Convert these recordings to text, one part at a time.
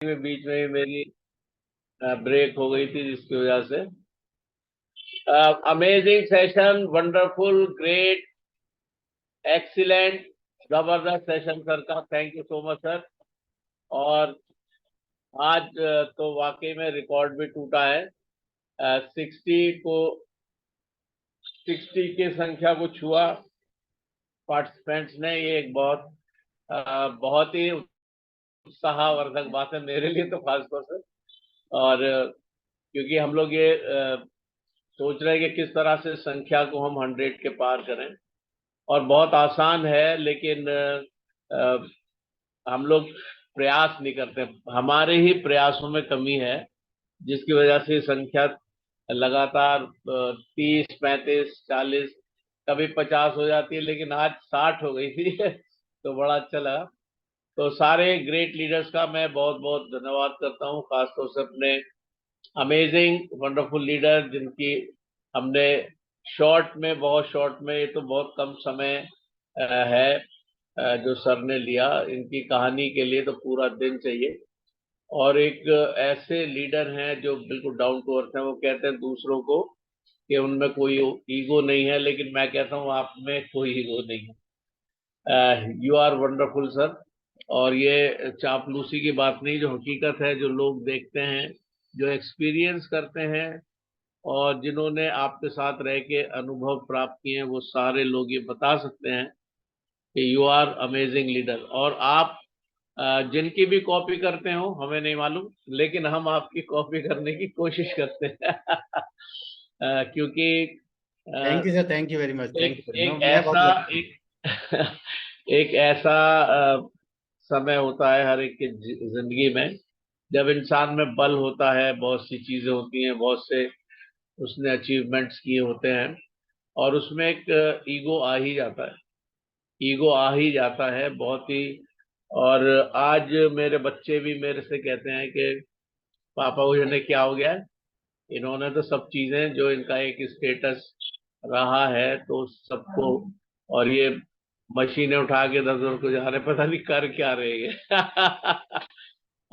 में बीच में ही मेरी ब्रेक हो गई थी, जिसकी वजह से amazing session, wonderful, great, excellent, जबरदस्त सेशन सर का। Thank you so much sir. और आज तो वाकई में रिकॉर्ड भी टूटा है। 60 की संख्या को छुआ पार्टिसिपेंट्स ने। ये एक बहुत ही उत्साहवर्धक बात है मेरे लिए तो खासतौर से। और क्योंकि हम लोग ये सोच रहे हैं कि किस तरह से संख्या को हम 100 के पार करें, और बहुत आसान है, लेकिन हम लोग प्रयास नहीं करते। हमारे ही प्रयासों में कमी है, जिसकी वजह से संख्या लगातार 30, 35, 40, कभी 50 हो जाती है, लेकिन आज 60 हो गई थी। तो बड़ा अच्छा लगा। तो सारे ग्रेट लीडर्स का मैं बहुत बहुत धन्यवाद करता हूँ, खासतौर से अपने अमेजिंग वंडरफुल लीडर, जिनकी हमने बहुत शॉर्ट में, ये तो बहुत कम समय है जो सर ने लिया। इनकी कहानी के लिए तो पूरा दिन चाहिए। और एक ऐसे लीडर हैं जो बिल्कुल डाउन टू अर्थ हैं। वो कहते हैं दूसरों को कि उनमें कोई ईगो नहीं है, लेकिन मैं कहता हूँ आप में कोई ईगो नहीं है। You are wonderful sir. और ये चापलूसी की बात नहीं, जो हकीकत है, जो लोग देखते हैं, जो एक्सपीरियंस करते हैं, और जिन्होंने आपके साथ रह के अनुभव प्राप्त किए हैं, वो सारे लोग ये बता सकते हैं कि यू आर अमेजिंग लीडर। और आप जिनकी भी कॉपी करते हो हमें नहीं मालूम, लेकिन हम आपकी कॉपी करने की कोशिश करते हैं। क्योंकि thank a, you sir, thank you very much, thank एक यू सर। एक मैं बहुत ऐसा लकी हूँ। एक एक ऐसा समय होता है हर एक की जिंदगी में, जब इंसान में बल होता है, बहुत सी चीजें होती हैं, बहुत से उसने अचीवमेंट्स किए होते हैं, और उसमें एक ईगो आ ही जाता है। ईगो आ ही जाता है बहुत ही। और आज मेरे बच्चे भी मेरे से कहते हैं कि पापा को जाने क्या हो गया है। इन्होंने तो सब चीजें, जो इनका एक स्टेटस रहा है, तो सबको, और ये मशीनें उठा के दस दस को जा रहे, पता नहीं कर क्या रहे हैं।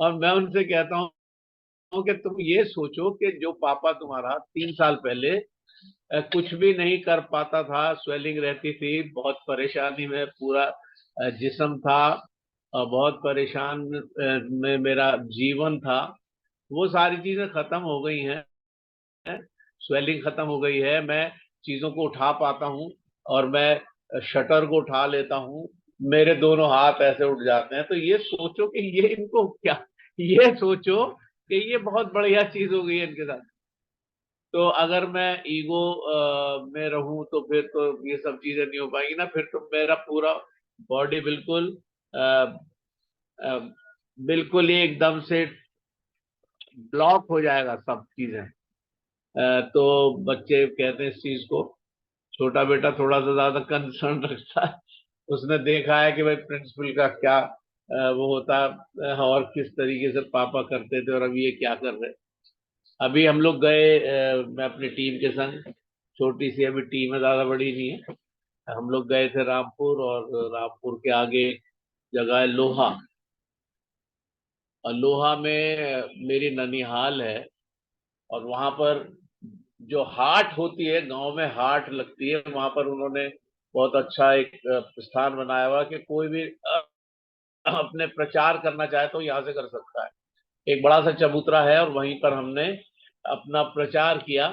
और मैं उनसे कहता हूँ कि तुम ये सोचो कि जो पापा तुम्हारा 3 साल पहले कुछ भी नहीं कर पाता था, स्वेलिंग रहती थी, बहुत परेशानी में पूरा जिस्म था, बहुत परेशान में मेरा जीवन था, वो सारी चीजें खत्म हो गई हैं। स्वेलिंग खत्म हो गई है, मैं चीजों को उठा पाता हूँ, और मैं शटर को उठा लेता हूँ, मेरे दोनों हाथ ऐसे उठ जाते हैं। तो ये सोचो कि ये इनको क्या, ये सोचो कि ये बहुत बढ़िया चीज हो गई है इनके साथ। तो अगर मैं ईगो में रहूं, तो फिर तो ये सब चीजें नहीं हो पाएंगी ना। फिर तो मेरा पूरा बॉडी अ, अ, बिल्कुल ही एकदम से ब्लॉक हो जाएगा सब चीजें। तो बच्चे कहते हैं इस चीज को। छोटा बेटा थोड़ा सा ज्यादा कंसर्न रखता है, उसने देखा है कि भाई प्रिंसिपल का क्या वो होता है, और किस तरीके से पापा करते थे, और अभी ये क्या कर रहे हैं। अभी हम लोग गए, मैं अपनी टीम के संग, छोटी सी अभी टीम है, ज्यादा बड़ी नहीं है। हम लोग गए थे रामपुर, और रामपुर के आगे एक जगह है लोहा, और लोहा में मेरी ननिहाल है। और वहां पर जो हाट होती है, गांव में हाट लगती है, वहां पर उन्होंने बहुत अच्छा एक स्थान बनाया हुआ कि कोई भी अपने प्रचार करना चाहे तो यहाँ से कर सकता है। एक बड़ा सा चबूतरा है, और वहीं पर हमने अपना प्रचार किया,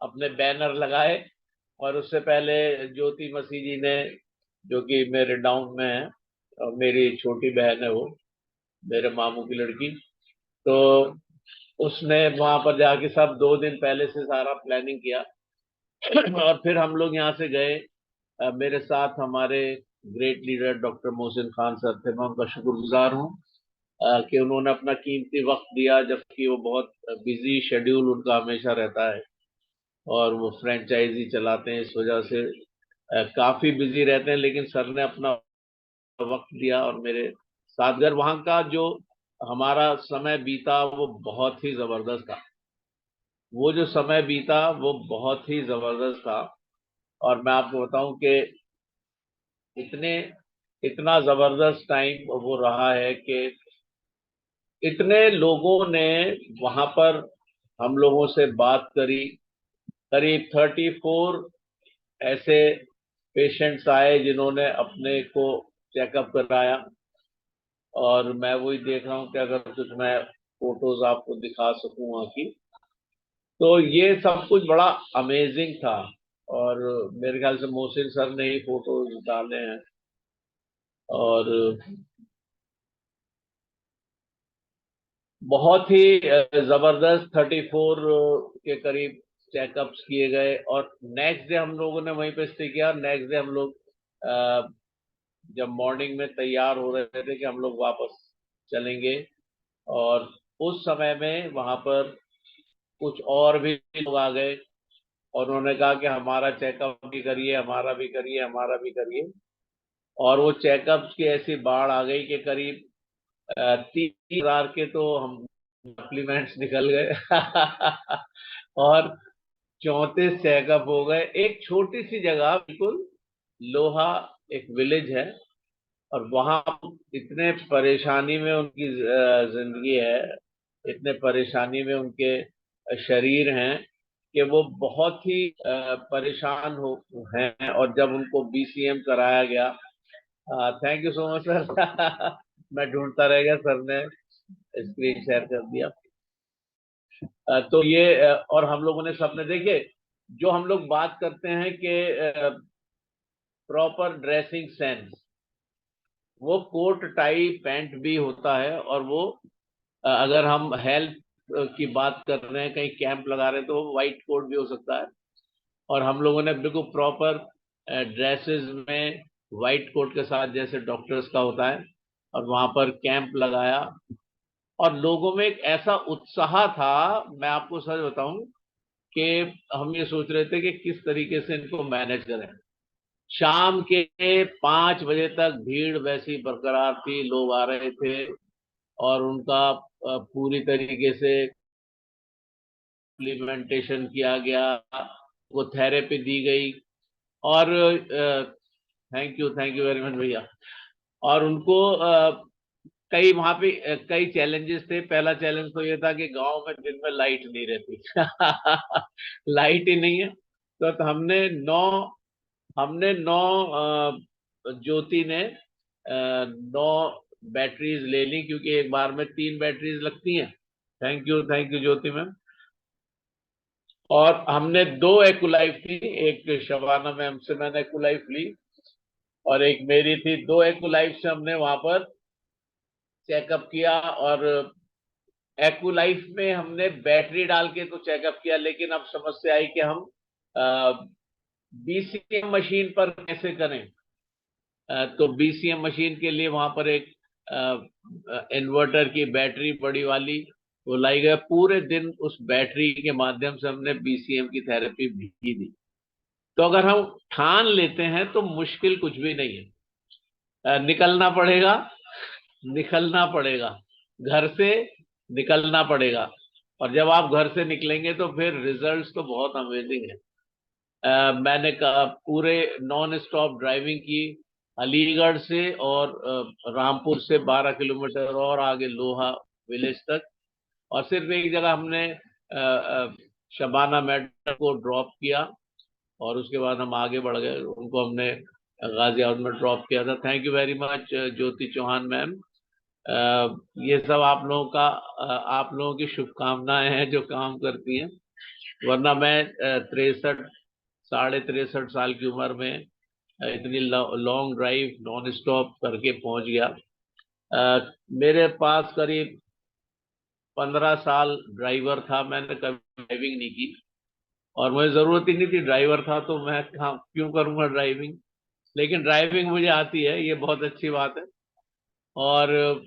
अपने बैनर लगाए। और उससे पहले ज्योति मसीह जी ने, जो कि मेरे डाउन में है, और मेरी छोटी बहन है वो, मेरे मामू की लड़की, तो उसने वहां पर जाके सब 2 दिन पहले से सारा प्लानिंग किया। और फिर हम लोग यहाँ से गए। मेरे साथ हमारे great leader doctor Mohsin Khan sir थे। मैं उनका शुक्रगुजार हूँ कि उन्होंने अपना कीमती वक्त दिया, जबकि वो बहुत बिजी शेड्यूल उनका हमेशा रहता है, और वो फ्रेंचाइजी चलाते हैं, इस वजह से काफी बिजी रहते हैं। लेकिन सर ने अपना वक्त दिया और मेरे साथ घर, वहाँ का जो हमारा समय बीता वो बहुत ही जबरदस्त था। वो जो समय बीता वो बहुत ही जबरदस्त था। और मैं आपको बताऊं कि इतने इतना जबरदस्त टाइम वो रहा है कि इतने लोगों ने वहां पर हम लोगों से बात करी। करीब 34 ऐसे पेशेंट्स आए जिन्होंने अपने को चेकअप कराया। और मैं वही देख रहा हूँ कि अगर कुछ मैं फोटोज आपको दिखा सकूं वहाँ की, तो ये सब कुछ बड़ा अमेजिंग था। और मेरे ख्याल से मोहसिन सर ने ही फोटोज डाले हैं। और बहुत ही जबरदस्त 34 के करीब चेकअप्स किए गए। और नेक्स्ट डे हम लोगों ने वहीं पे स्टे किया। नेक्स्ट डे हम लोग अ, जब मॉर्निंग में तैयार हो रहे थे कि हम लोग वापस चलेंगे, और उस समय में वहां पर कुछ और भी लोग आ गए और उन्होंने कहा कि हमारा चेकअप भी करिए, हमारा भी करिए, हमारा भी करिए। और वो चेकअप्स की ऐसी बाढ़ आ गई कि करीब 30,000 के तो हम सप्लीमेंट्स निकल गए। और 34 चेकअप हो गए। एक छोटी सी जगह बिल्कुल, लोहा एक विलेज है, और वहां इतने परेशानी में उनकी जिंदगी है, इतने परेशानी में उनके शरीर हैं कि वो बहुत ही परेशान हो हैं। और जब उनको बीसीएम कराया गया, thank you so much sir. मैं ढूंढता रह गया, सर ने स्क्रीन शेयर कर दिया। तो ये और हम लोगों ने सबने देखे, जो हम लोग बात करते हैं कि प्रॉपर ड्रेसिंग सेंस, वो कोट टाई पैंट भी होता है। और वो अगर हम हेल्थ की बात कर रहे हैं, कहीं कैंप लगा रहे हैं, तो वो व्हाइट कोट भी हो सकता है। और हम लोगों ने बिल्कुल प्रॉपर ड्रेसेस में व्हाइट कोट के साथ, जैसे डॉक्टर्स का होता है, और वहां पर कैंप लगाया। और लोगों में एक ऐसा उत्साह था, मैं आपको सच बताऊं, कि हम ये सोच रहे थे कि किस तरीके से इनको मैनेज करें। शाम के 5 बजे तक भीड़ वैसी बरकरार थी, लोग आ रहे थे। और उनका पूरी तरीके से इम्प्लीमेंटेशन किया गया, वो थेरेपी दी गई। और थैंक यू वेरी मच भैया। और उनको कई वहां पे कई चैलेंजेस थे। पहला चैलेंज तो ये था कि गांव में दिन में लाइट नहीं रहती। लाइट ही नहीं है। तो हमने नौ ज्योति ने 9 बैटरीज ले ली, क्योंकि एक बार में 3 बैटरीज लगती हैं। Thank you Jyoti ma'am. और हमने 2 एक्यूलाइफ थी, एक शबाना मैम से मैंने एक्यूलाइफ ली, और एक मेरी थी। 2 एक्यूलाइफ से हमने वहां पर चेकअप किया। और एक्यूलाइफ में हमने बैटरी डाल के तो चेकअप किया, लेकिन अब समस्या आई कि हम बीसीएम मशीन पर कैसे करें। तो बीसीएम मशीन के लिए वहां पर एक इन्वर्टर की बैटरी बड़ी वाली वो लाई गई। पूरे दिन उस बैटरी के माध्यम से हमने बीसीएम की थेरेपी भी दी। तो अगर हम ठान लेते हैं तो मुश्किल कुछ भी नहीं है। निकलना पड़ेगा, निकलना पड़ेगा, घर से निकलना पड़ेगा। और जब आप घर से निकलेंगे तो फिर रिजल्ट्स तो बहुत अमेजिंग है। मैंने पूरे नॉन स्टॉप ड्राइविंग की, अलीगढ़ से और रामपुर से 12 किलोमीटर और आगे लोहा विलेज तक। और सिर्फ एक जगह हमने शबाना मैडम को ड्रॉप किया, और उसके बाद हम आगे बढ़ गए। उनको हमने गाजियाबाद में ड्रॉप किया था। Thank you very much Jyoti Chauhan ma'am. ये सब आप लोगों का आप लोगों की शुभकामनाएं हैं जो काम करती हैं। वरना मैं 63 63.5 साल की उम्र में इतनी लॉन्ग ड्राइव नॉन स्टॉप करके पहुंच गया। मेरे पास करीब 15 साल ड्राइवर था, मैंने कभी ड्राइविंग नहीं की। और मुझे जरूरत ही नहीं थी, ड्राइवर था तो मैं कहाँ क्यों करूंगा ड्राइविंग। लेकिन ड्राइविंग मुझे आती है, ये बहुत अच्छी बात है। और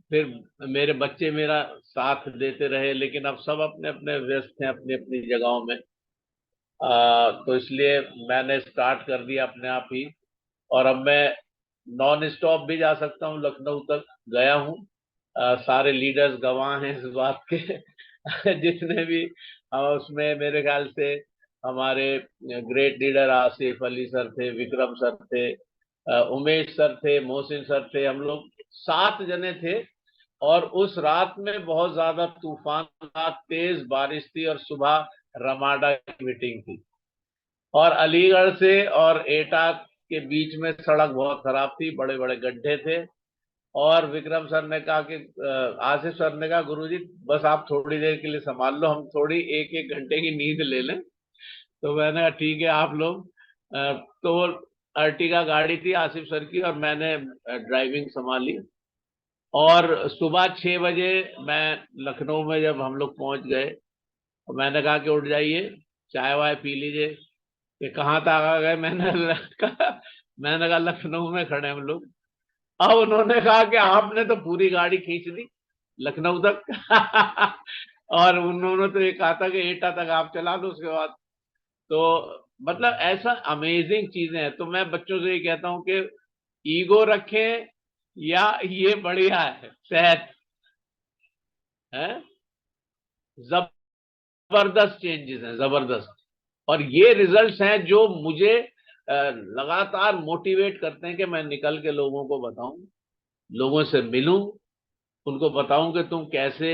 फिर मेरे बच्चे मेरा साथ देते रहे, लेकिन अब सब अपने अपने व्यस्त हैं अपनी अपनी जगहों में। तो इसलिए मैंने स्टार्ट कर दिया अपने आप ही। और अब मैं नॉन स्टॉप भी जा सकता हूँ, लखनऊ तक गया हूँ। सारे लीडर्स गवाह हैं इस बात के। जितने भी उसमें मेरे ख्याल से हमारे great leader Asif Ali sir थे, विक्रम सर थे, उमेश सर थे, मोहसिन सर थे, हम लोग 7 जने थे। और उस रात में बहुत ज्यादा तूफान था, तेज बारिश थी और सुबह रमाडा की मीटिंग थी। और अलीगढ़ से और एटा के बीच में सड़क बहुत खराब थी, बड़े बड़े गड्ढे थे। और विक्रम सर ने कहा कि आसिफ सर ने कहा गुरुजी बस आप थोड़ी देर के लिए संभाल लो, हम थोड़ी एक एक घंटे की नींद ले लें। तो मैंने कहा ठीक है आप लोग। तो वो अर्टिगा गाड़ी थी आसिफ सर की, और मैंने ड्राइविंग संभाली। और सुबह 6 बजे मैं लखनऊ में जब हम लोग पहुंच गए, तो मैंने कहा कि उठ जाइए, चाय वाय पी लीजिए। कि कहाँ तक आ गए, मैंने कहा लखनऊ में खड़े हम लोग। अब उन्होंने कहा कि आपने तो पूरी गाड़ी खींच दी लखनऊ तक। और उन्होंने तो ये कहा था कि एटा तक आप चला लो उसके बाद। तो मतलब ऐसा अमेजिंग चीजें हैं। तो मैं बच्चों से ये कहता हूं कि ईगो रखें या ये बढ़िया है सेहत है, जबरदस्त चेंजेस हैं, जबरदस्त। और ये रिजल्ट्स हैं जो मुझे लगातार मोटिवेट करते हैं कि मैं निकल के लोगों को बताऊं, लोगों से मिलूं, उनको बताऊं कि तुम कैसे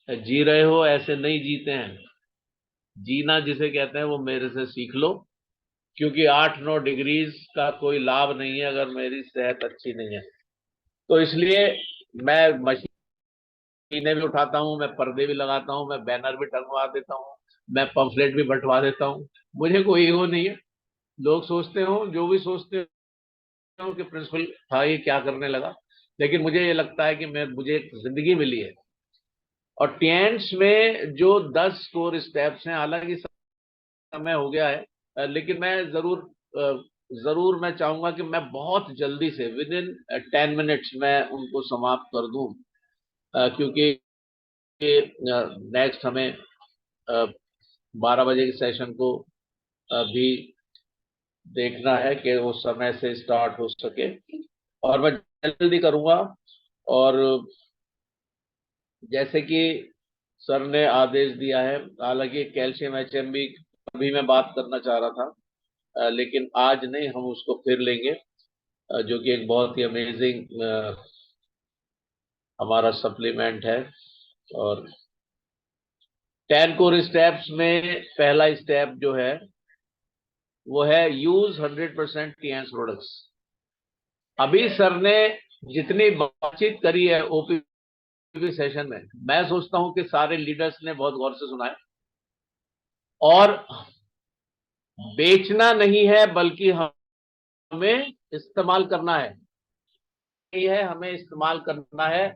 जी रहे हो, ऐसे नहीं जीते हैं। जीना जिसे कहते हैं वो मेरे से सीख लो, क्योंकि 8-9 डिग्रीज का कोई लाभ नहीं है अगर मेरी सेहत अच्छी नहीं है। तो इसलिए मैं मशीनें भी उठाता हूं, मैं पर्दे भी लगाता हूं, मैं बैनर भी टंगवा देता हूं, मैं पंफलेट भी बंटवा देता हूं। मुझे कोई ईगो नहीं है। लोग सोचते हो जो भी सोचते हो कि प्रिंसिपल था ये क्या करने लगा, लेकिन मुझे ये लगता है कि मुझे एक जिंदगी मिली है। और टेंस में जो 10 कोर स्टेप्स हैं, हालांकि समय हो गया है, लेकिन मैं जरूर मैं चाहूंगा कि मैं बहुत जल्दी से विद इन 10 मिनट्स मैं उनको समाप्त कर दूं। क्योंकि नेक्स्ट हमें 12 बजे के सेशन को भी देखना है कि वो समय से स्टार्ट हो सके, और मैं जल्दी करूंगा। और जैसे कि सर ने आदेश दिया है, हालांकि कैल्शियम एचएमबी भी मैं बात करना चाह रहा था, लेकिन आज नहीं, हम उसको फिर लेंगे, जो कि एक बहुत ही अमेजिंग हमारा सप्लीमेंट है। और 10 कोर स्टेप्स में पहला स्टेप जो है वो है यूज 100% टीएनएस प्रोडक्ट्स। अभी सर ने जितनी बातचीत करी है ओपीपी सेशन में, मैं सोचता हूं कि सारे लीडर्स ने बहुत गौर से सुना है। और बेचना नहीं है बल्कि हमें इस्तेमाल करना है, नहीं है हमें इस्तेमाल करना है।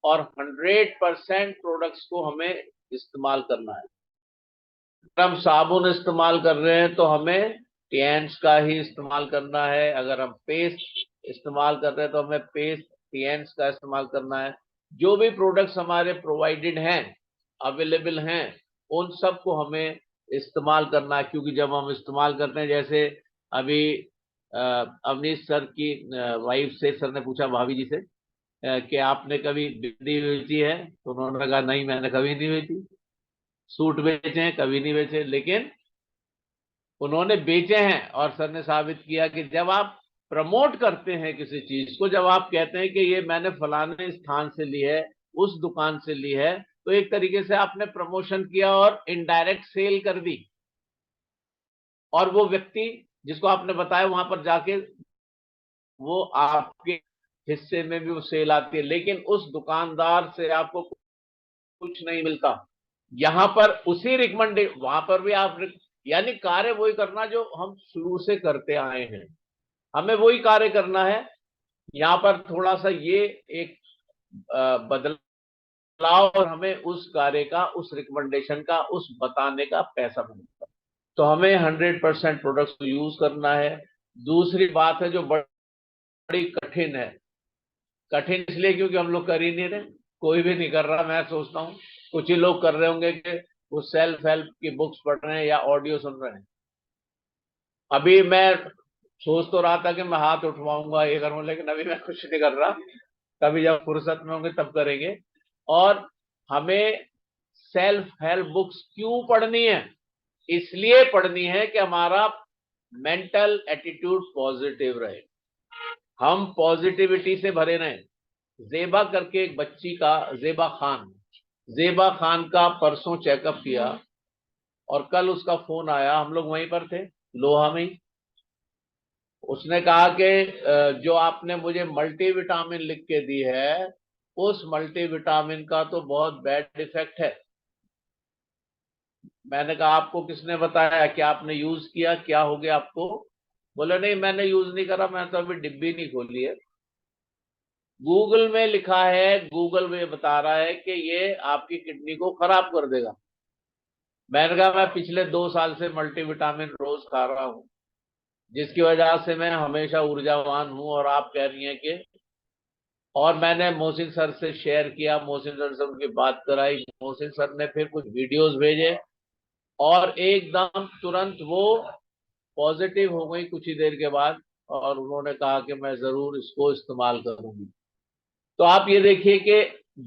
और 100% प्रोडक्ट्स को हमें इस्तेमाल करना है। अगर हम साबुन इस्तेमाल कर रहे हैं तो हमें टिएंस का ही इस्तेमाल करना है। अगर हम पेस्ट इस्तेमाल कर रहे हैं तो हमें पेस्ट टिएंस का इस्तेमाल करना है। जो भी प्रोडक्ट्स हमारे प्रोवाइडेड हैं, अवेलेबल हैं, उन सब को हमें इस्तेमाल करना है। क्योंकि जब हम इस्तेमाल करते हैं, जैसे अभी अवनीश सर की वाइफ से सर ने पूछा, भाभी जी से, कि आपने कभी बिजली बेची है? तो उन्होंने कहा नहीं मैंने कभी नहीं बेची। सूट बेचे हैं, कभी नहीं बेचे, लेकिन उन्होंने बेचे हैं। और सर ने साबित किया कि जब आप प्रमोट करते हैं किसी चीज को, जब आप कहते हैं कि ये मैंने फलाने स्थान से ली है, उस दुकान से ली है, तो एक तरीके से आपने प्रमोशन किया और इनडायरेक्ट सेल कर दी। और वो व्यक्ति जिसको आपने बताया वहां पर जाके वो आपके हिस्से में भी वो सेल आती है, लेकिन उस दुकानदार से आपको कुछ नहीं मिलता। यहां पर उसी रिकमेंडे वहां पर भी आप यानी कार्य वही करना जो हम शुरू से करते आए हैं, हमें वही कार्य करना है। यहाँ पर थोड़ा सा ये एक बदलाव, और हमें उस कार्य का, उस रिकमेंडेशन का, उस बताने का पैसा मिलता है। तो हमें 100% प्रोडक्ट्स को यूज करना है। दूसरी बात है जो बड़ी कठिन है, कठिन इसलिए क्योंकि हम लोग कर ही नहीं रहे, कोई भी नहीं कर रहा। मैं सोचता हूँ कुछ ही लोग कर रहे होंगे कि वो सेल्फ हेल्प की बुक्स पढ़ रहे हैं या ऑडियो सुन रहे हैं। अभी मैं सोच तो रहा था कि मैं हाथ उठवाऊंगा, ये करूंगा, लेकिन अभी मैं कुछ नहीं कर रहा। कभी जब फुर्सत में होंगे तब करेंगे। और हमें सेल्फ हेल्प बुक्स क्यों पढ़नी है? इसलिए पढ़नी है कि हमारा मेंटल एटीट्यूड पॉजिटिव रहे, हम पॉजिटिविटी से भरे रहें। जेबा करके एक बच्ची का, जेबा खान का परसों चेकअप किया और कल उसका फोन आया, हम लोग वहीं पर थे लोहा में ही। उसने कहा कि जो आपने मुझे मल्टीविटामिन लिख के दी है, उस मल्टीविटामिन का तो बहुत बैड इफेक्ट है। मैंने कहा आपको किसने बताया, क्या आपने यूज किया, क्या हो गया आपको? बोले नहीं मैंने यूज नहीं करा, मैंने तो अभी डिब्बी नहीं खोली है। गूगल में लिखा है, गूगल में बता रहा है कि ये आपकी किडनी को खराब कर देगा। मैंने कहा मैं पिछले 2 साल से मल्टीविटामिन रोज खा रहा हूं, जिसकी वजह से मैं हमेशा ऊर्जावान हूं, और आप कह रही हैं कि। और मैंने मोहसिन सर से शेयर किया, मोहसिन सर से उनकी बात कराई, मोहसिन सर ने फिर कुछ वीडियोस भेजे और एकदम तुरंत वो पॉजिटिव हो गई कुछ ही देर के बाद, और उन्होंने कहा कि मैं जरूर इसको इस्तेमाल करूंगी। तो आप ये देखिए कि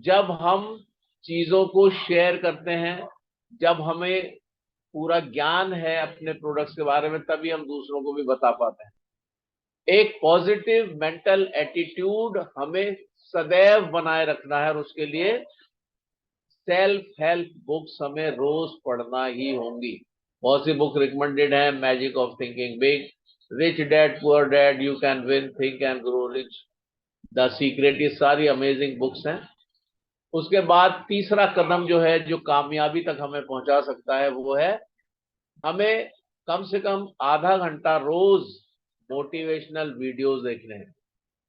जब हम चीजों को शेयर करते हैं, जब हमें पूरा ज्ञान है अपने प्रोडक्ट्स के बारे में, तभी हम दूसरों को भी बता पाते हैं। एक पॉजिटिव मेंटल एटीट्यूड हमें सदैव बनाए रखना है, और उसके लिए सेल्फ हेल्प बुक्स हमें रोज पढ़ना ही होंगी। बहुत सी बुक रिकमेंडेड है, magic of thinking big, rich dad poor dad, you can win, think and grow rich, the secret, ये सारी अमेजिंग बुक्स हैं। उसके बाद तीसरा कदम जो है, जो कामयाबी तक हमें पहुंचा सकता है, वो है हमें कम से कम आधा घंटा रोज मोटिवेशनल वीडियोस देखने हैं।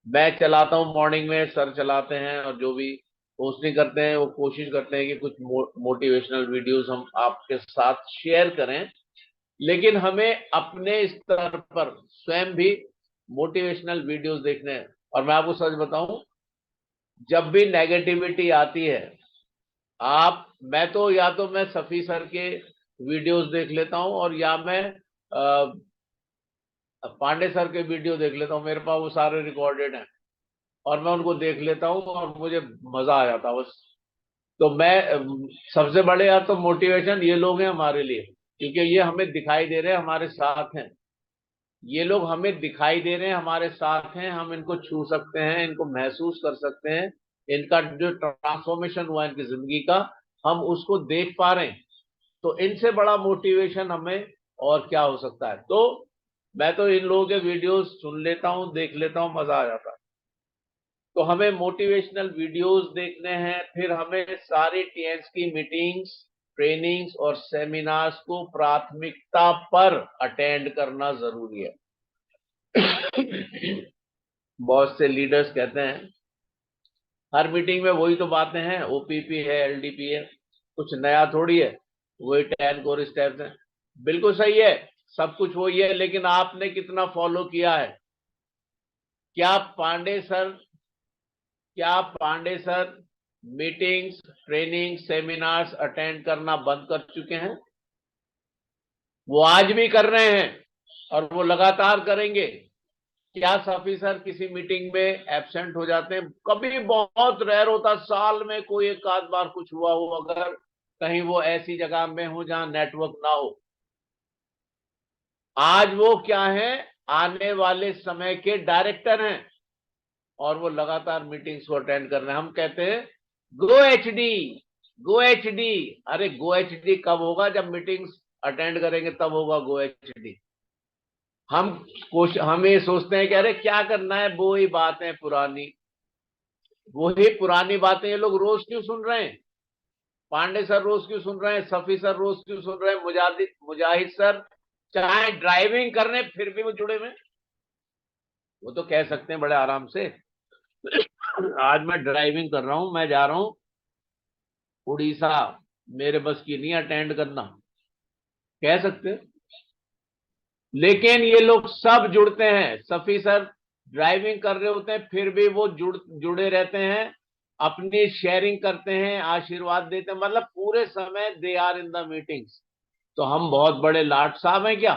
मैं चलाता हूँ मॉर्निंग में, सर चलाते हैं, और जो भी पोस्टिंग करते हैं वो कोशिश करते हैं कि कुछ मोटिवेशनल वीडियोस हम आपके साथ शेयर करें। लेकिन हमें अपने स्तर पर स्वयं भी मोटिवेशनल वीडियोस देखने हैं। और मैं आपको सच बताऊं, जब भी नेगेटिविटी आती है, आप मैं तो या तो मैं सफी सर के वीडियोस देख लेता हूं, और या मैं पांडे सर के वीडियो देख लेता हूं, मेरे पास वो सारे रिकॉर्डेड हैं, और मैं उनको देख लेता हूँ और मुझे मजा आ जाता बस। तो मैं सबसे बड़े या तो मोटिवेशन ये लोग हैं हमारे लिए, क्योंकि ये हमें दिखाई दे रहे हैं, हमारे साथ हैं। ये लोग हमें दिखाई दे रहे हैं, हमारे साथ हैं, हम इनको छू सकते हैं, इनको महसूस कर सकते हैं, इनका जो ट्रांसफॉर्मेशन हुआ है इनकी जिंदगी का, हम उसको देख पा रहे हैं। तो इनसे बड़ा मोटिवेशन हमें और क्या हो सकता है? तो मैं तो इन लोगों के वीडियोस सुन लेता हूँ, देख लेता हूँ, मजा आ जाता है। तो हमें मोटिवेशनल वीडियोस देखने हैं, फिर हमें सारी टीएन्स की मीटिंग्स, ट्रेनिंग्स और सेमिनार्स को प्राथमिकता पर अटेंड करना जरूरी है। बहुत से लीडर्स कहते हैं हर मीटिंग में वही तो बातें हैं, ओपीपी है, एलडीपी है, कुछ नया थोड़ी है, वही 10 कोर स्टेप्स हैं। बिल्कुल सही है, सब कुछ वही है, लेकिन आपने कितना फॉलो किया है? क्या पांडे सर क्या Pandey sir meetings, training, seminars attend करना बंद कर चुके हैं? वो आज भी कर रहे हैं, और वो लगातार करेंगे। क्या सफी सर किसी मीटिंग में एब्सेंट हो जाते हैं? कभी बहुत रेयर होता, साल में कोई एक आध बार कुछ हुआ हो, अगर कहीं वो ऐसी जगह में हो जहां नेटवर्क ना हो। आज वो क्या है, आने वाले समय के डायरेक्टर हैं, और वो लगातार मीटिंग्स को अटेंड कर रहे हैं। हम कहते हैं गो एचडी, गो एचडी। अरे गो एचडी कब होगा? जब मीटिंग्स अटेंड करेंगे तब होगा गो एचडी। हम ये सोचते हैं कि अरे क्या करना है, वो ही बातें पुरानी, वही पुरानी बातें ये लोग रोज क्यों सुन रहे हैं? पांडे सर रोज क्यों सुन रहे हैं? सफी सर रोज क्यों सुन रहे हैं? मुजाहिद सर चाहे ड्राइविंग करने फिर भी वो जुड़े हुए। वो तो कह सकते हैं बड़े आराम से आज मैं ड्राइविंग कर रहा हूं, मैं जा रहा हूं उड़ीसा, मेरे बस की नहीं अटेंड करना, कह सकते हैं। लेकिन ये लोग सब जुड़ते हैं। सफी सर ड्राइविंग कर रहे होते हैं, फिर भी वो जुड़े रहते हैं, अपनी शेयरिंग करते हैं, आशीर्वाद देते हैं, मतलब पूरे समय they are in the meetings. तो हम बहुत बड़े लाट साहब हैं क्या?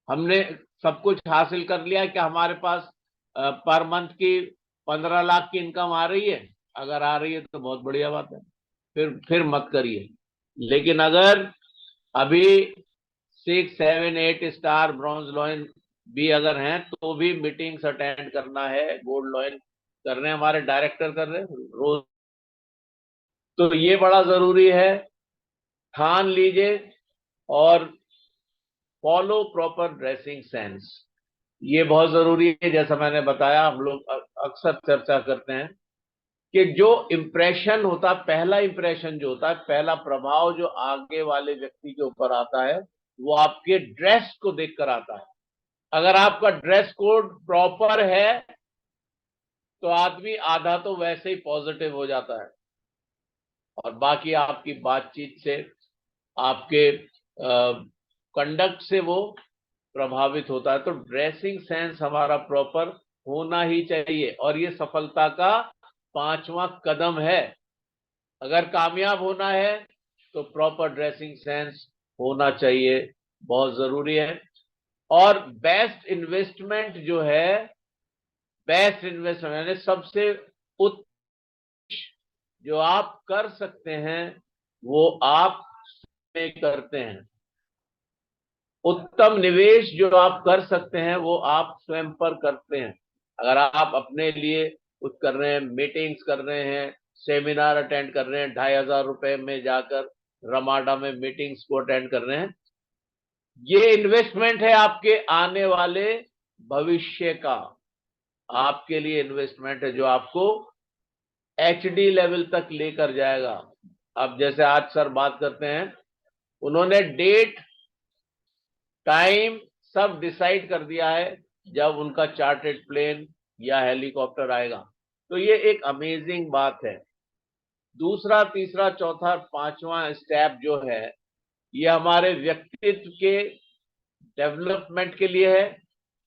हमने सब कुछ हासिल कर लिया क्या? हमारे पास पर मंथ की 15 लाख की इनकम आ रही है? अगर आ रही है तो बहुत बढ़िया बात है, फिर मत करिए। लेकिन अगर अभी 6, 7, 8 स्टार ब्रॉन्ज लॉइन भी अगर हैं, तो भी मीटिंग्स अटेंड करना है, गोल्ड लॉइन कर रहे हैं, हमारे डायरेक्टर कर रहे हैं रोज। तो ये बड़ा जरूरी है, ठान लीजिए और फॉलो प्रॉपर ड्रेसिंग सेंस, ये बहुत जरूरी है। जैसा मैंने बताया, हम लोग अक्सर चर्चा करते हैं कि जो इम्प्रेशन होता है, पहला इम्प्रेशन जो होता है, पहला प्रभाव जो आगे वाले व्यक्ति के ऊपर आता है, वो आपके ड्रेस को देखकर आता है। अगर आपका ड्रेस कोड प्रॉपर है तो आदमी आधा तो वैसे ही पॉजिटिव हो जाता है, और बाकी आपकी बातचीत से, आपके कंडक्ट से वो प्रभावित होता है। तो ड्रेसिंग सेंस हमारा प्रॉपर होना ही चाहिए, और ये सफलता का 5वां कदम है। अगर कामयाब होना है तो प्रॉपर ड्रेसिंग सेंस होना चाहिए, बहुत जरूरी है। और बेस्ट इन्वेस्टमेंट जो है, बेस्ट इन्वेस्टमेंट यानी सबसे उत्तम जो आप कर सकते हैं वो आप में करते हैं। उत्तम निवेश जो आप कर सकते हैं वो आप स्वयं पर करते हैं। अगर आप अपने लिए कुछ कर रहे हैं, मीटिंग्स कर रहे हैं, सेमिनार अटेंड कर रहे हैं, 2,500 रुपए में जाकर रमाडा में मीटिंग्स को अटेंड कर रहे हैं, ये इन्वेस्टमेंट है आपके आने वाले भविष्य का। आपके लिए इन्वेस्टमेंट है जो आपको एचडी लेवल तक लेकर जाएगा। अब जैसे आज सर बात करते हैं, उन्होंने डेट, टाइम सब डिसाइड कर दिया है जब उनका चार्टर्ड प्लेन या हेलीकॉप्टर आएगा। तो ये एक अमेजिंग बात है। दूसरा, तीसरा, चौथा, पांचवा स्टेप जो है, ये हमारे व्यक्तित्व के डेवलपमेंट के लिए है,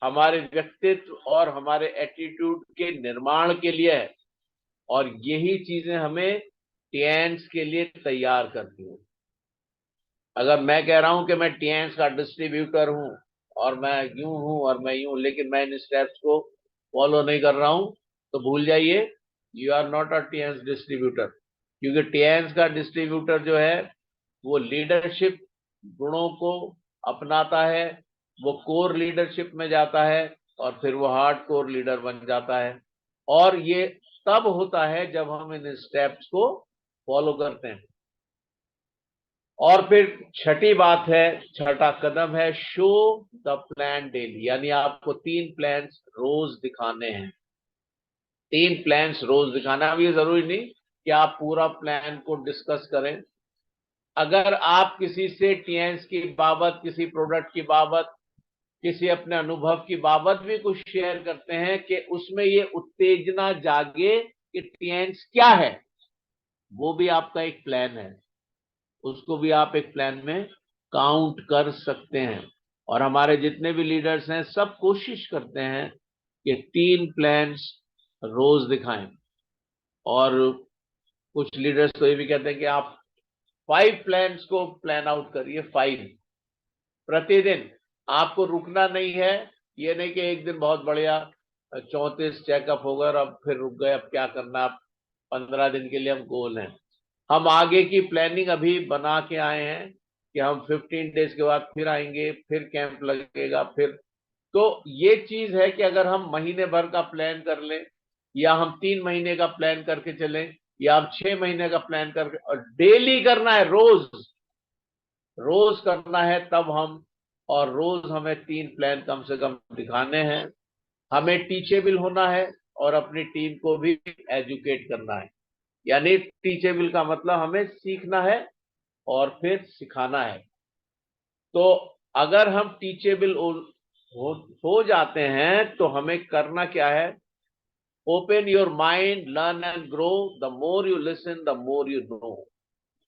हमारे व्यक्तित्व और हमारे एटीट्यूड के निर्माण के लिए है, और यही चीजें हमें टीएन्स के लिए तैयार करती हैं। अगर मैं कह रहा हूं कि मैं टीएन्स का डिस्ट्रीब्यूटर हूं और मैं यूं हूं और मैं यूं, लेकिन मैं इन स्टेप्स को फॉलो नहीं कर रहा हूं, तो भूल जाइए, you are not a TNS distributor. क्योंकि टीएन्स का डिस्ट्रीब्यूटर जो है वो लीडरशिप गुणों को अपनाता है, वो कोर लीडरशिप में जाता है, और फिर वो हार्ड कोर लीडर बन जाता है। और ये तब होता है जब हम इन स्टेप्स को फॉलो करते हैं। और फिर छठी बात है, छठा कदम है, शो द प्लान डेली, यानी आपको 3 प्लान्स रोज दिखाने हैं। 3 प्लान्स रोज दिखाना। अब ये जरूरी नहीं कि आप पूरा प्लान को डिस्कस करें। अगर आप किसी से टीएन्स की बाबत, किसी प्रोडक्ट की बाबत, किसी अपने अनुभव की बाबत भी कुछ शेयर करते हैं कि उसमें ये उत्तेजना जागे कि टीएन्स क्या है, वो भी आपका एक प्लान है, उसको भी आप एक प्लान में काउंट कर सकते हैं। और हमारे जितने भी लीडर्स हैं सब कोशिश करते हैं कि 3 प्लान्स रोज दिखाएं। और कुछ लीडर्स तो ये भी कहते हैं कि आप 5 प्लान्स को प्लान आउट करिए, 5 प्रतिदिन। आपको रुकना नहीं है, ये नहीं कि एक दिन बहुत बढ़िया 34 चेकअप होगा और अब फिर रुक गए, अब क्या करना, 15 दिन के लिए हम गोल हैं। हम आगे की प्लानिंग अभी बना के आए हैं कि हम 15 डेज के बाद फिर आएंगे, फिर कैंप लगेगा, फिर। तो ये चीज है कि अगर हम महीने भर का प्लान कर लें, या हम 3 महीने का प्लान करके चलें, या हम 6 महीने का प्लान करके, और डेली करना है, रोज रोज करना है, तब हम, और रोज हमें 3 प्लान कम से कम दिखाने हैं। हमें टीचेबल होना है और अपनी टीम को भी एजुकेट करना है। यानी टीचेबल का मतलब हमें सीखना है और फिर सिखाना है। तो अगर हम टीचेबल हो जाते हैं तो हमें करना क्या है, open your mind, learn and grow, the more you listen the more you know.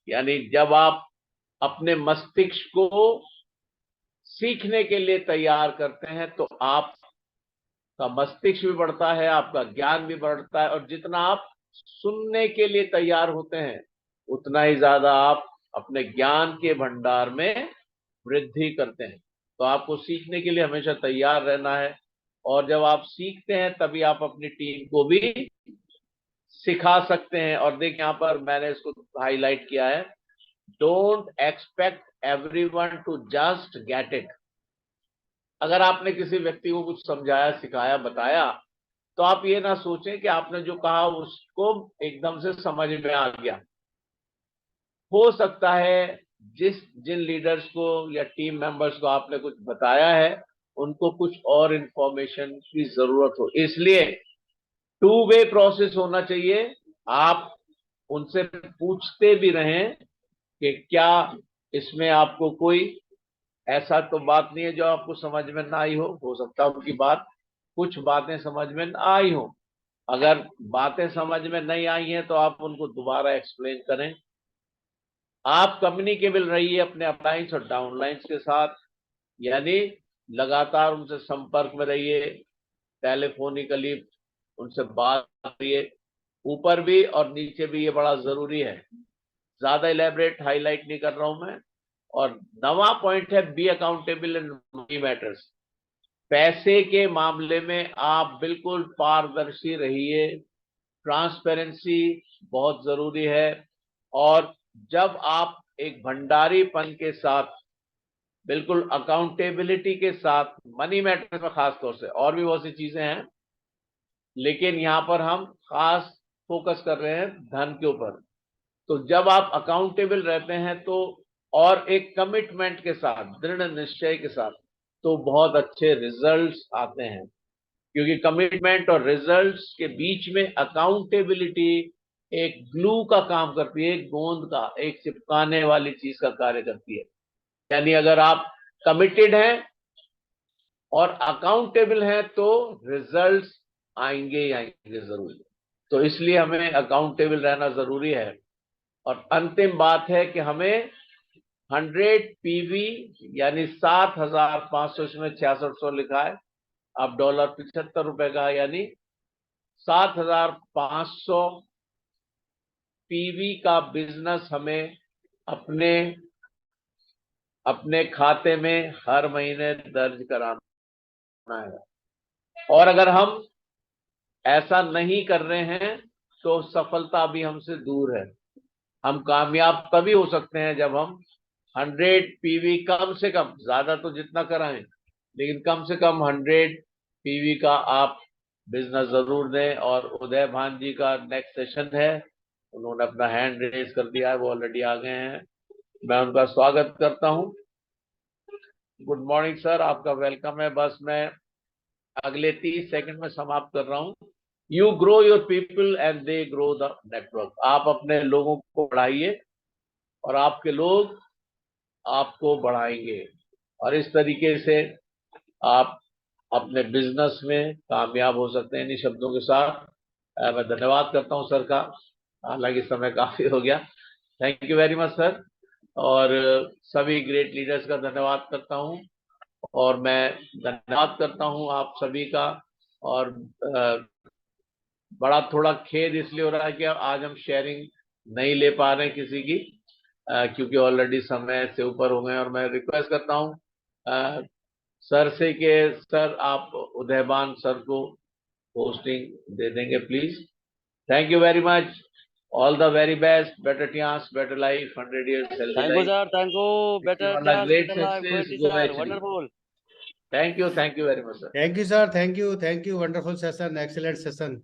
यानी जब आप अपने मस्तिष्क को सीखने के लिए तैयार करते हैं तो आपका मस्तिष्क भी बढ़ता है, आपका ज्ञान भी बढ़ता है, और जितना आप सुनने के लिए तैयार होते हैं उतना ही ज्यादा आप अपने ज्ञान के भंडार में वृद्धि करते हैं। तो आपको सीखने के लिए हमेशा तैयार रहना है, और जब आप सीखते हैं तभी आप अपनी टीम को भी सिखा सकते हैं। और देखिए यहां पर मैंने इसको हाईलाइट किया है, don't expect everyone to just get it. अगर आपने किसी व्यक्ति को कुछ समझाया, सिखाया, बताया, तो आप ये ना सोचें कि आपने जो कहा उसको एकदम से समझ में आ गया। हो सकता है जिन लीडर्स को या टीम मेंबर्स को आपने कुछ बताया है उनको कुछ और इंफॉर्मेशन की जरूरत हो, इसलिए टू वे प्रोसेस होना चाहिए। आप उनसे पूछते भी रहें कि क्या इसमें आपको कोई ऐसा तो बात नहीं है जो आपको समझ में ना आई हो सकता है उनकी कुछ बातें समझ में ना आई हो। अगर बातें समझ में नहीं आई हैं तो आप उनको दोबारा एक्सप्लेन करें। आप कम्युनिकेबल रहिए अपने अपलाइंस और डाउनलाइंस के साथ, यानी लगातार उनसे संपर्क में रहिए, टेलीफोनिकली उनसे बात करिए, ऊपर भी और नीचे भी, ये बड़ा जरूरी है। ज्यादा इलेबरेट हाईलाइट नहीं कर रहा हूं मैं। और नवा पॉइंट है be accountable in money matters. पैसे के मामले में आप बिल्कुल पारदर्शी रहिए, ट्रांसपेरेंसी बहुत जरूरी है। और जब आप एक भंडारीपन के साथ, बिल्कुल अकाउंटेबिलिटी के साथ, मनी मैटर्स में खास तौर से, और भी बहुत सी चीजें हैं लेकिन यहां पर हम खास फोकस कर रहे हैं धन के ऊपर, तो जब आप अकाउंटेबल रहते हैं तो और एक कमिटमेंट के साथ, दृढ़ निश्चय के साथ, तो बहुत अच्छे रिजल्ट्स आते हैं। क्योंकि कमिटमेंट और रिजल्ट्स के बीच में अकाउंटेबिलिटी एक ग्लू का काम करती है, एक गोंद का, एक चिपकाने वाली चीज का कार्य करती है। यानी अगर आप कमिटेड हैं और अकाउंटेबल हैं तो रिजल्ट्स आएंगे ही आएंगे जरूर। तो इसलिए हमें अकाउंटेबल रहना जरूरी है। और अंतिम बात है कि हमें 100 पीवी यानी 7,500, इसमें 6600 लिखा है, अब डॉलर 75 रुपए का, यानी 7,500 पीवी का बिजनेस हमें अपने अपने खाते में हर महीने दर्ज कराना है। और अगर हम ऐसा नहीं कर रहे हैं तो सफलता भी हमसे दूर है। हम कामयाब तभी हो सकते हैं जब हम 100 पीवी, कम से कम, ज्यादा तो जितना कराएं लेकिन कम से कम 100 पीवी का आप बिजनेस जरूर दें। और उदय भान जी का नेक्स्ट सेशन है, उन्होंने अपना हैंड रेज कर दिया है, वो ऑलरेडी आ गए हैं, मैं उनका स्वागत करता हूं। गुड मॉर्निंग सर, आपका वेलकम है। बस मैं अगले 30 सेकंड में समाप्त कर रहा हूं। You grow your people and they grow the network. आप अपने लोगों को बढ़ाइए और आपके लोग आपको बढ़ाएंगे, और इस तरीके से आप अपने बिजनेस में कामयाब हो सकते हैं। इन शब्दों के साथ मैं धन्यवाद करता हूं सर का, हालांकि समय काफी हो गया। Thank you very much sir. और सभी ग्रेट लीडर्स का धन्यवाद करता हूं। और मैं धन्यवाद करता हूं आप सभी का। और बड़ा थोड़ा खेद इसलिए हो रहा है कि आज हम शेयरिंग नहीं ले पा रहे हैं किसी की, क्योंकि ऑलरेडी समय से ऊपर हो गए। और मैं रिक्वेस्ट करता हूं सर से कि सर आप उदयभान सर को पोस्टिंग दे देंगे please. Thank you very much. All the very best, better chance, better life, 100 years healthy Thank you, life, sir. Thank you. wishing Better all a chance, great better life. success, Great, go sir. actually. Wonderful. Thank you very much sir. Thank you, sir. Thank you. Thank you. Wonderful session. Excellent session.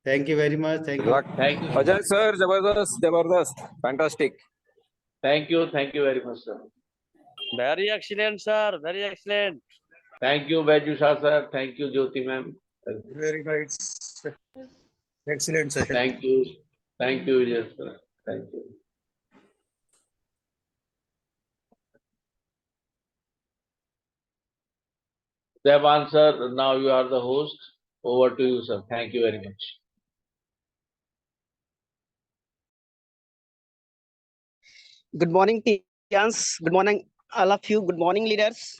Thank you very much. Thank you. Thank you Ajay sir, जबरदस्त, fantastic. thank you very much sir. Very excellent, sir. Very excellent. Thank you Vaidusha sir, thank you Jyoti ma'am, Very nice. Excellent session. thank you Vijay sir, thank you. Devan sir, now you are the host, over to you sir, thank you very much. Good morning, Tians. Good morning, all of you. Good morning, leaders.